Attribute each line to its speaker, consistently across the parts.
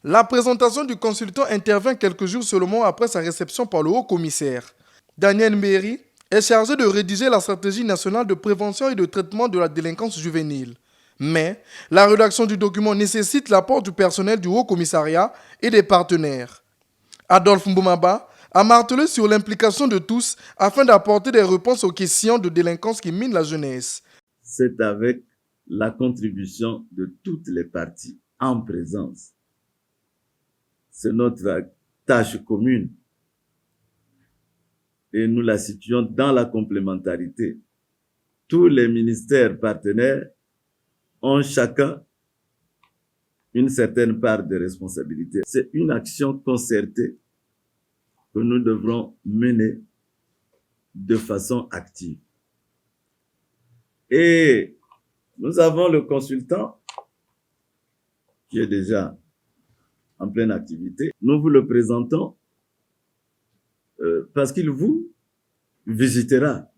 Speaker 1: La présentation du consultant intervient quelques jours seulement après sa réception par le haut-commissaire. Daniel Mbéry est chargé de rédiger la stratégie nationale de prévention et de traitement de la délinquance juvénile. Mais la rédaction du document nécessite l'apport du personnel du haut-commissariat et des partenaires. Adolphe Mboumaba a martelé sur l'implication de tous afin d'apporter des réponses aux questions de délinquance qui minent la jeunesse.
Speaker 2: C'est avec la contribution de toutes les parties en présence. C'est notre tâche commune et nous la situons dans la complémentarité. Tous les ministères partenaires ont chacun une certaine part de responsabilité. C'est une action concertée que nous devrons mener de façon active. Et nous avons le consultant qui est déjà en pleine activité. Nous vous le présentons parce qu'il vous visitera.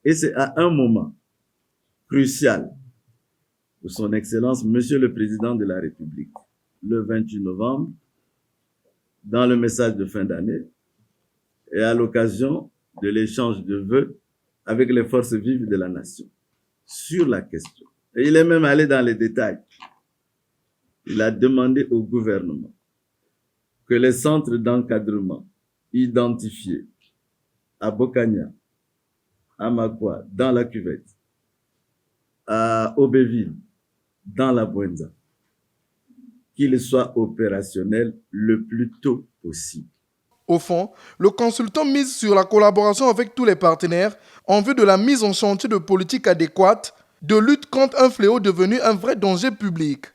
Speaker 2: Et c'est à un moment crucial où son Excellence, Monsieur le Président de la République, le 28 novembre, dans le message de fin d'année, et à l'occasion de l'échange de vœux avec les forces vives de la nation sur la question. Et il est même allé dans les détails. Il a demandé au gouvernement que les centres d'encadrement identifiés à Bokania, à Makwa, dans la Cuvette, à Aubéville, dans la Bouenza, qu'ils soient opérationnels le plus tôt possible.
Speaker 1: Au fond, le consultant mise sur la collaboration avec tous les partenaires en vue de la mise en chantier de politiques adéquates de lutte contre un fléau devenu un vrai danger public.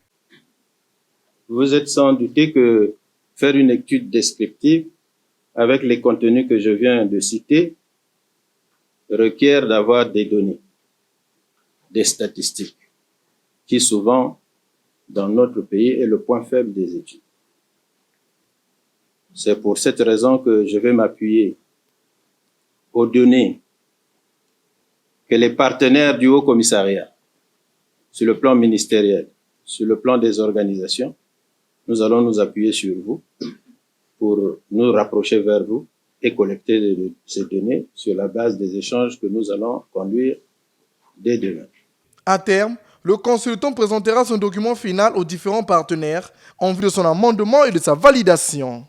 Speaker 3: Vous êtes sans douter que faire une étude descriptive avec les contenus que je viens de citer requiert d'avoir des données, des statistiques, qui souvent, dans notre pays, est le point faible des études. C'est pour cette raison que je vais m'appuyer aux données que les partenaires du Haut-Commissariat, sur le plan ministériel, sur le plan des organisations, nous allons nous appuyer sur vous pour nous rapprocher vers vous et collecter ces données sur la base des échanges que nous allons conduire dès demain.
Speaker 1: À terme, le consultant présentera son document final aux différents partenaires en vue de son amendement et de sa validation.